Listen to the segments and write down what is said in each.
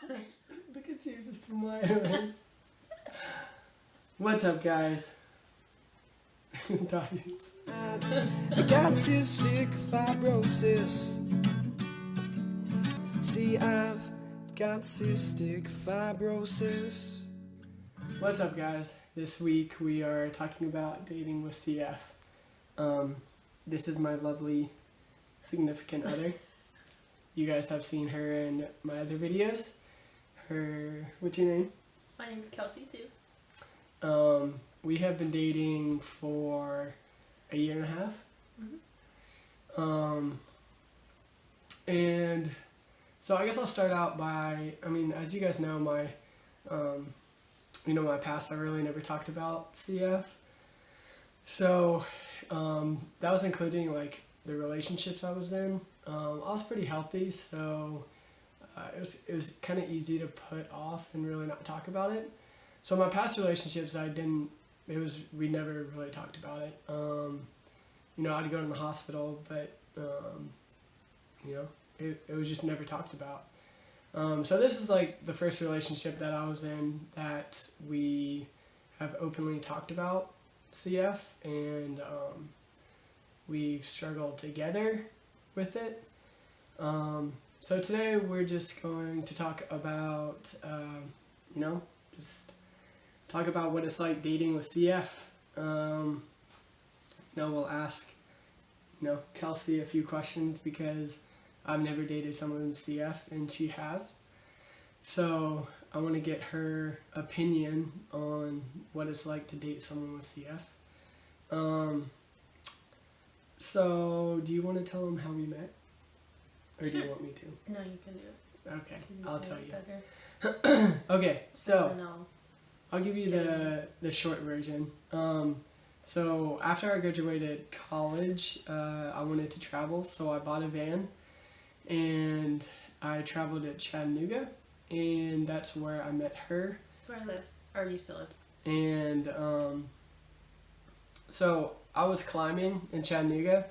Look at you just smiling. What's up, guys? I got cystic fibrosis. See, I've got cystic fibrosis. What's up, guys? This week we are talking about dating with CF. This is my lovely significant other. You guys have seen her in my other videos. What's your name? My name is Kelsey Sue. We have been dating for a year and a half. Mm-hmm. And so I guess I'll start out by, as you guys know, my past, I really never talked about CF. So that was including like the relationships I was in. I was pretty healthy, so it was kind of easy to put off and really not talk about it. So my past relationships, we never really talked about it. I'd go to the hospital, but it was just never talked about. So this is like the first relationship that I was in that we have openly talked about CF, and we've struggled together with it. So today we're just going to talk about, just talk about what it's like dating with CF. We'll ask, Kelsey a few questions because I've never dated someone with CF and she has. So I want to get her opinion on what it's like to date someone with CF. So do you want to tell them how we met? Or do you want me to? No, you can do it. Okay, I'll tell you. Better. Okay, so No. I'll give you the short version. So after I graduated college, I wanted to travel, so I bought a van, and I traveled to Chattanooga, and that's where I met her. That's where I live, or you still live. And so I was climbing in Chattanooga.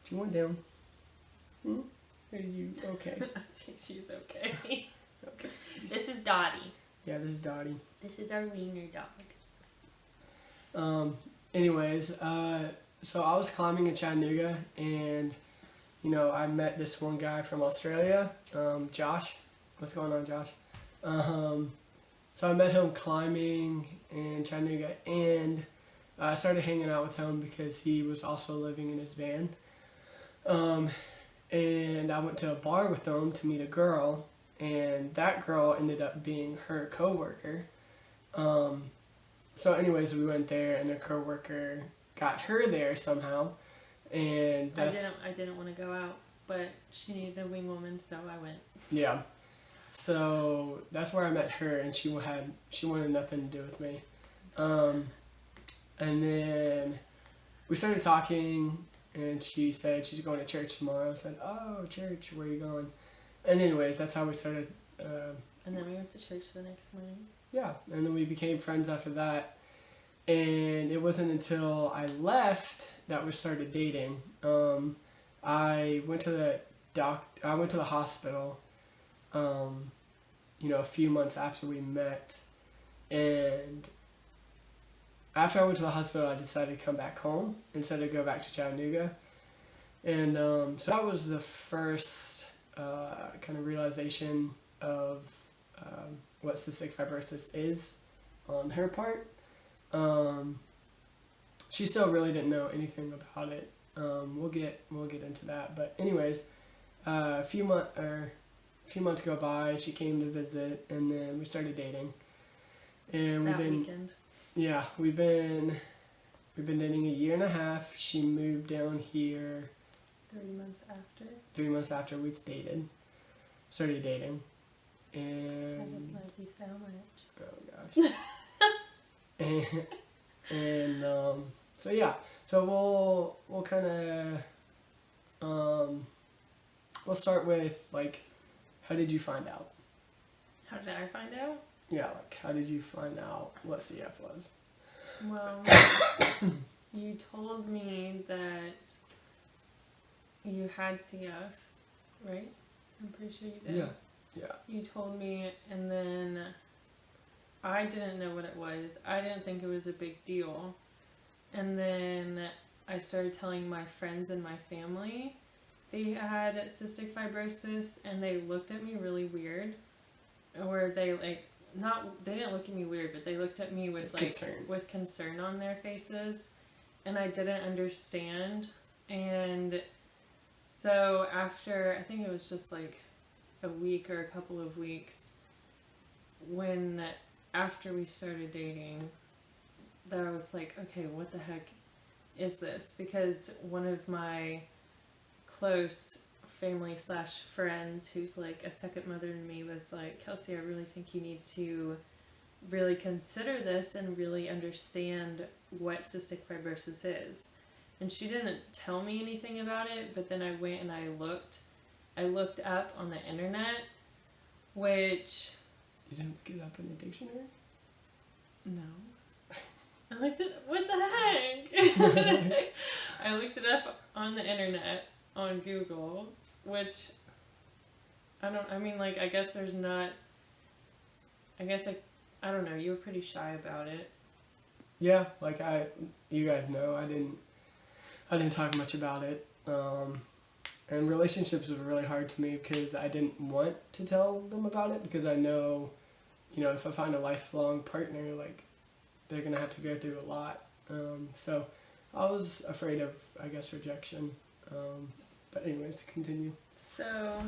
Do you want down? Are you okay? She's okay. Okay. This is Dottie. Yeah, this is Dottie. This is our wiener dog. Anyways, so I was climbing in Chattanooga, and I met this one guy from Australia, Josh. What's going on, Josh? So I met him climbing in Chattanooga, and I started hanging out with him because he was also living in his van. And I went to a bar with him to meet a girl, and that girl ended up being her coworker. So anyways, we went there, and a coworker got her there somehow, and I didn't want to go out, but she needed a wing woman, so I went. Yeah. So that's where I met her, and she wanted nothing to do with me. And then we started talking, and she said she's going to church tomorrow. I said, "Oh, church, where are you going?" And anyways, that's how we started. And then we went to church the next morning. Yeah, and then we became friends after that. And it wasn't until I left that we started dating. I went to the hospital, a few months after we met. And after I went to the hospital, I decided to come back home instead of go back to Chattanooga. And so that was the first kind of realization of what cystic fibrosis is on her part. She still really didn't know anything about it. We'll get into that. But anyways, a few months go by. She came to visit, and then we started dating. And Weekend. Yeah, we've been dating a year and a half. She moved down here 3 months after. 3 months after we started dating. And I just loved you so much. Oh gosh. and so yeah, so we'll kind of we'll start with like, how did you find out? How did I find out? Yeah, like how did you find out what CF was? Well, you told me that you had CF, right? I'm pretty sure you did. Yeah. Yeah. You told me, and then I didn't know what it was. I didn't think it was a big deal. And then I started telling my friends and my family they had cystic fibrosis, and they looked at me really weird. Or they they didn't look at me weird, but they looked at me with with concern on their faces, and I didn't understand. And so after, I think it was just like a week or a couple of weeks, after we started dating, that I was like, okay, what the heck is this? Because one of my close family / friends, who's like a second mother to me, was like, Kelsey, I really think you need to really consider this and really understand what cystic fibrosis is. And she didn't tell me anything about it, but then I went and I looked up on the internet, which... You didn't look it up in the dictionary? No. I looked it... What the heck? I looked it up on the internet, on Google, which... I guess there's not... I don't know, you were pretty shy about it. Yeah, you guys know, I didn't talk much about it. And relationships were really hard to me because I didn't want to tell them about it, because I know, if I find a lifelong partner, they're going to have to go through a lot. So I was afraid of, I guess, rejection. But anyways, continue. So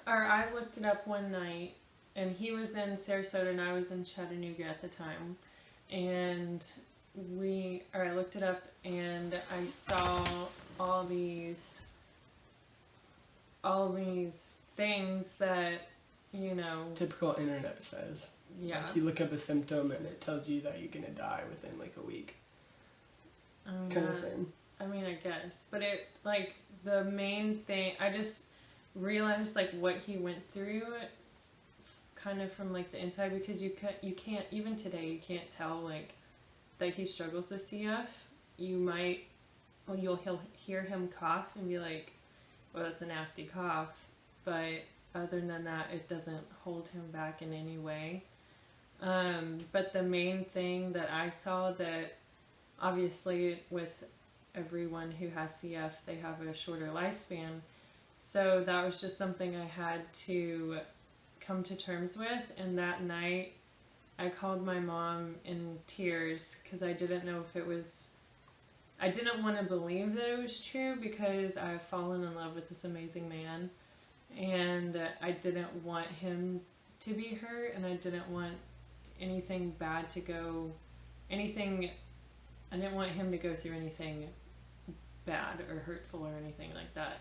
I looked it up one night, and he was in Sarasota and I was in Chattanooga at the time. And I looked it up, and I saw all these things that, Typical internet says. Yeah. You look up a symptom and it tells you that you're going to die within a week. Kind of thing. I guess. But the main thing, I just realized, what he went through kind of from, the inside, because you can't, even today, you can't tell, that he struggles with CF. You'll hear him cough and be like, well, that's a nasty cough. But other than that, it doesn't hold him back in any way. But the main thing that I saw, that obviously with everyone who has CF, they have a shorter lifespan. So that was just something I had to come to terms with. And that night, I called my mom in tears because I didn't know if it was... I didn't want to believe that it was true, because I've fallen in love with this amazing man. And I didn't want him to be hurt, and I didn't want anything bad to go... I didn't want him to go through anything bad or hurtful or anything like that.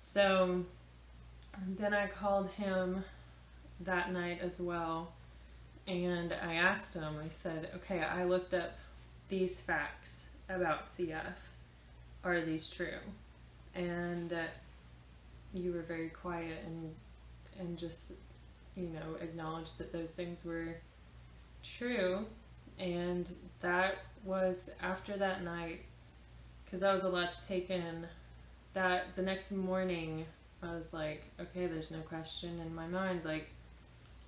So then I called him that night as well, and I asked him, I said, okay, I looked up these facts about CF. Are these true? And you were very quiet and just, acknowledged that those things were true. And that was after that night, because that was a lot to take in, that the next morning I was like, okay, there's no question in my mind,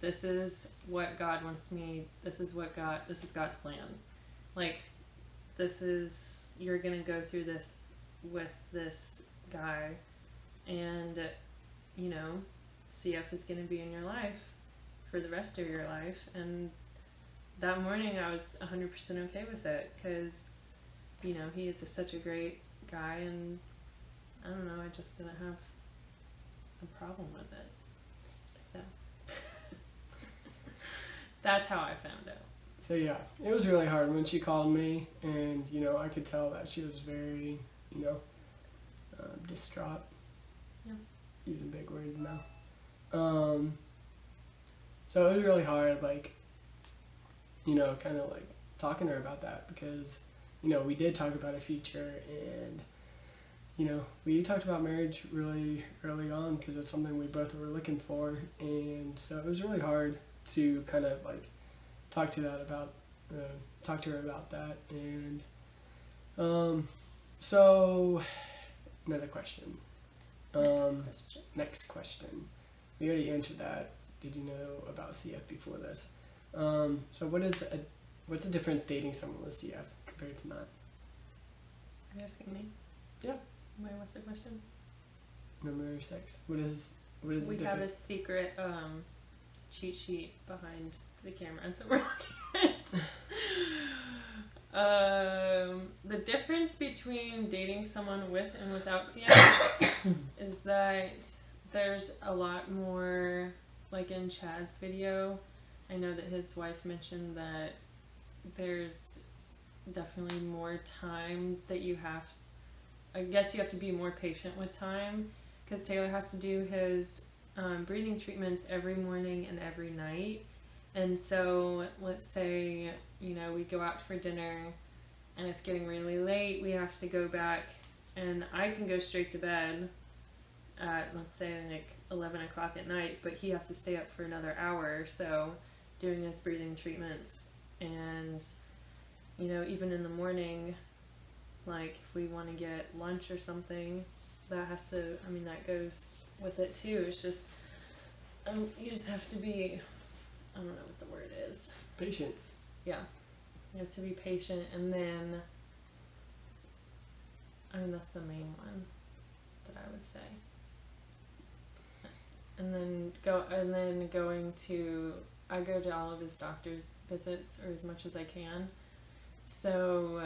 this is what God wants me, this is God's plan. You're gonna go through this with this guy, and CF is gonna be in your life for the rest of your life. And that morning I was 100% okay with it, because he is such a great guy, and I don't know, I just didn't have a problem with it. So that's how I found out. So yeah, it was really hard when she called me, and I could tell that she was very, distraught. Yeah. Using big words now. So it was really hard, kind of talking to her about that, because we did talk about a future, and we talked about marriage really early on, because it's something we both were looking for. And so it was really hard to kind of talk to her about that. And so another question, Next question. We already answered that. Did you know about CF before this? So what's the difference dating someone with CF compared to not? Are you asking me? Yeah. Wait, what's the question? Number 6. What is the We difference? have a secret cheat sheet behind the camera that we're looking at. The difference between dating someone with and without CF is that there's a lot more, like in Chad's video, I know that his wife mentioned that there's definitely more time that you have. I guess you have to be more patient with time, because Taylor has to do his breathing treatments every morning and every night. And so let's say, we go out for dinner and it's getting really late, we have to go back, and I can go straight to bed at, let's say, like 11 o'clock at night, but he has to stay up for another hour or so doing his breathing treatments. And even in the morning, like if we want to get lunch or something, that goes with it too. It's just you just have to be, I don't know what the word is, patient. Yeah, you have to be patient, and then that's the main one that I would say. And then I go to all of his doctor's visits, or as much as I can. So,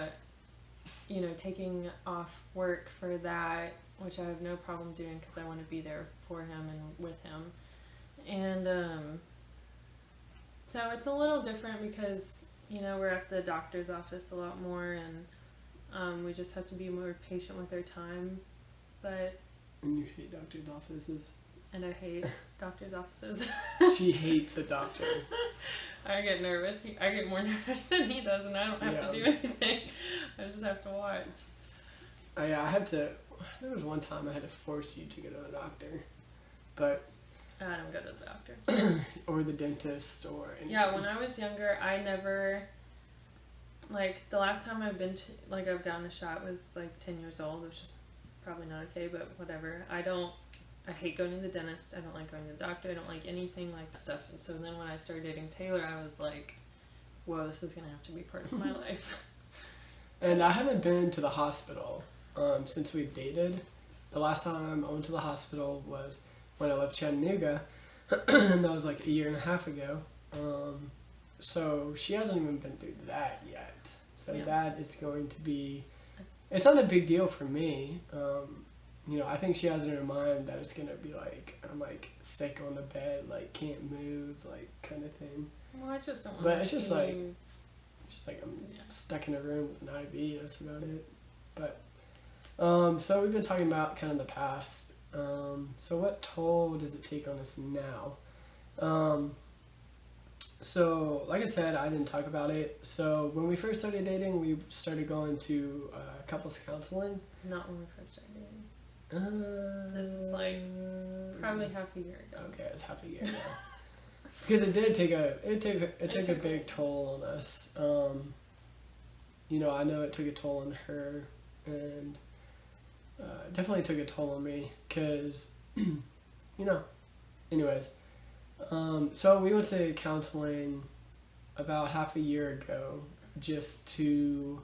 taking off work for that, which I have no problem doing because I want to be there for him and with him. And so it's a little different because, we're at the doctor's office a lot more, and we just have to be more patient with their time. But And you hate doctor's offices. And I hate doctor's offices. She hates the doctor. I get nervous. I get more nervous than he does, and I don't have to do anything. I just have to watch. There was one time I had to force you to go to the doctor. But I don't go to the doctor. or the dentist or anything. Yeah, when I was younger, I never, the last time I've gotten a shot was 10 years old, which is probably not okay, but whatever. I hate going to the dentist. I don't like going to the doctor. I don't like anything like that stuff. And so then when I started dating Taylor, I was like, whoa, this is going to have to be part of my life. And I haven't been to the hospital since we've dated. The last time I went to the hospital was when I left Chattanooga, and that was like a year and a half ago. So she hasn't even been through that yet. So that is going to be, it's not a big deal for me. I think she has in her mind that it's gonna be I'm sick on the bed, can't move, kind of thing. Well, I just don't want But to it's just see... I'm stuck in a room with an IV. That's about it. But so we've been talking about kind of the past. So what toll does it take on us now? So like I said, I didn't talk about it. So when we first started dating, we started going to couples counseling. Not when we first started dating. This is probably half a year ago. Okay, it's half a year ago. Because it did take a big toll on us. I know it took a toll on her, and definitely took a toll on me. Cause, anyways. So we went to counseling about half a year ago, just to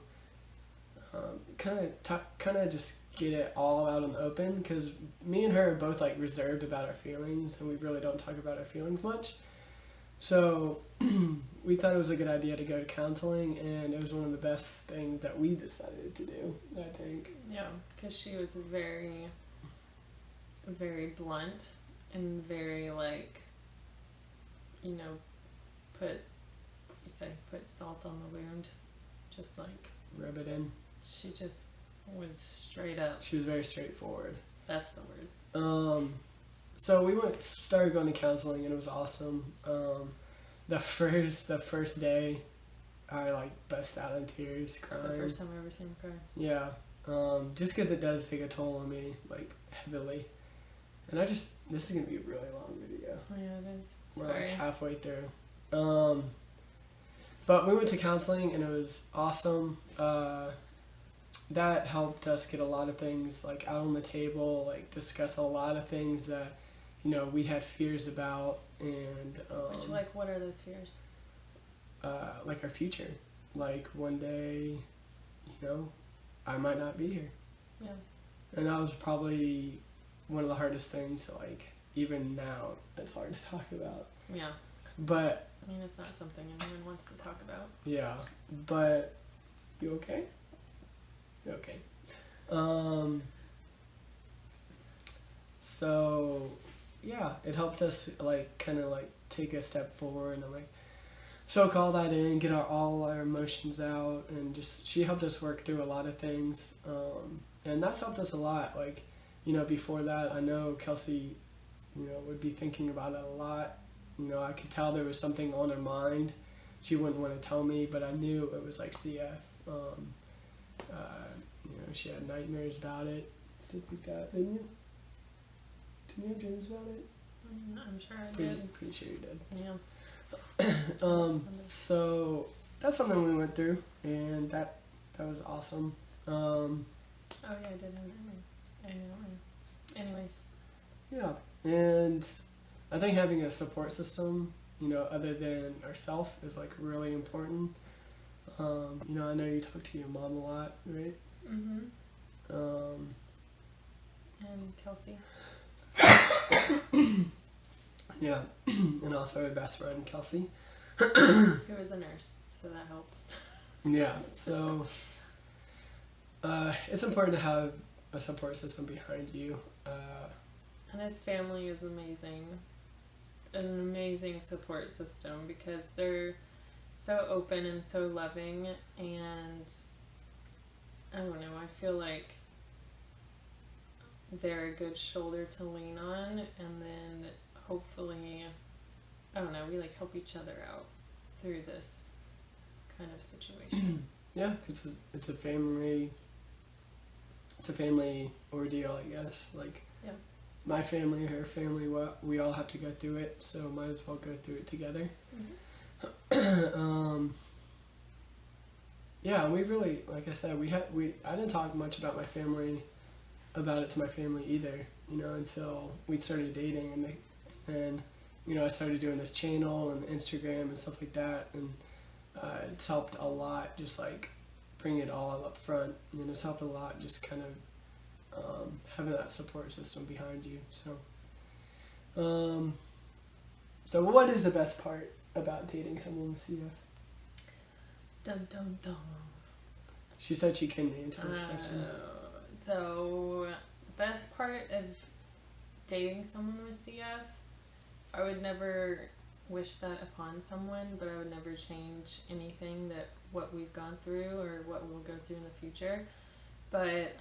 kind of just get it all out in the open, because me and her are both reserved about our feelings, and we really don't talk about our feelings much. So we thought it was a good idea to go to counseling, and it was one of the best things that we decided to do, I think. Yeah, because she was very, very blunt and very put salt on the wound, just rub it in. She just was straight up. She was very straightforward. That's the word. So we started going to counseling, and it was awesome. The first day, I bust out in tears, crying. It's the first time I've ever seen her cry. Yeah, just because it does take a toll on me, heavily. And this is gonna be a really long video. Oh yeah, it is. We're halfway through. But we went to counseling, and it was awesome. that helped us get a lot of things like out on the table, like discuss a lot of things that, we had fears about, and What are those fears? like our future. Like one day, I might not be here. Yeah. And that was probably one of the hardest things, like, even now, it's hard to talk about. Yeah. But, I mean, it's not something anyone wants to talk about. yeah, but, you okay? You okay. So, yeah, it helped us, like, kind of, like, take a step forward and, like, soak all that in, get all our emotions out, and just, she helped us work through a lot of things, and that's helped us a lot. Like, before that, I know Kelsey, would be thinking about it a lot. I could tell there was something on her mind. She wouldn't want to tell me, but I knew it was like CF. She had nightmares about it, stuff like that. Didn't you? Didn't you have dreams about it? I'm sure I did. Pretty sure you did. Yeah. So that's something we went through, and that was awesome. Oh yeah, I did have it. Anyways. Yeah, and I think having a support system, other than ourselves, is like really important. I know you talk to your mom a lot, right? Mhm. And Kelsey. Yeah, and also our best friend Kelsey. Who was a nurse, so that helped. Yeah, so it's important to have a support system behind you. And his family is amazing. An amazing support system because they're so open and so loving, and I don't know, I feel like they're a good shoulder to lean on, and then hopefully, I don't know, we like help each other out through this kind of situation. Yeah, it's a family ordeal, I guess. Like, yeah. My family, her family, we all have to go through it, so might as well go through it together. Mm-hmm. Yeah, we really, like I said, I didn't talk much about about it to my family either, until we started dating, and I started doing this channel and Instagram and stuff like that, and it's helped a lot, just like bring it all up front, and it's helped a lot just kind of having that support system behind you. So what is the best part about dating someone with CF? Dun dun dun. She said she couldn't answer this question. So, the best part of dating someone with CF, I would never wish that upon someone, but I would never change anything what we've gone through or what we'll go through in the future. But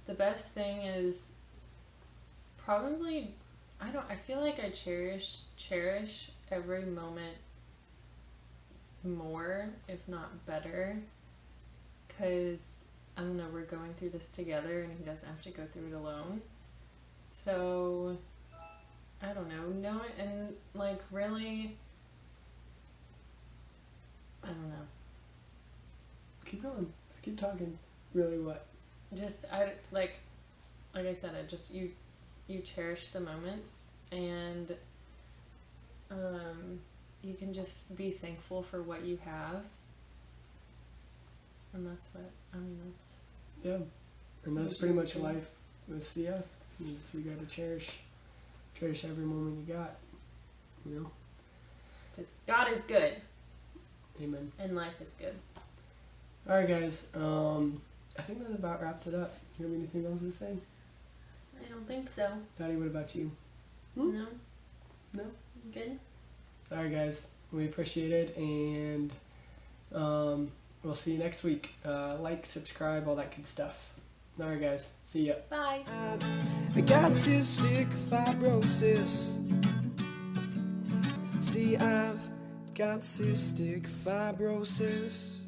the best thing is probably, I feel like I cherish every moment more, if not better, because I don't know, we're going through this together and he doesn't have to go through it alone. So I don't know, and like really, I don't know. Keep going. Just keep talking. Really, what? Just like I said, you cherish the moments, and you can just be thankful for what you have, and that's what Yeah, and that's pretty much life with CF. We got to cherish every moment you got. Because God is good. Amen. And life is good. All right, guys. I think that about wraps it up. You have anything else to say? I don't think so. Daddy, what about you? No. No? Good? Alright, guys. We appreciate it, and we'll see you next week. Like, subscribe, all that good stuff. Alright, guys. See ya. Bye. I got cystic fibrosis. See, I've got cystic fibrosis.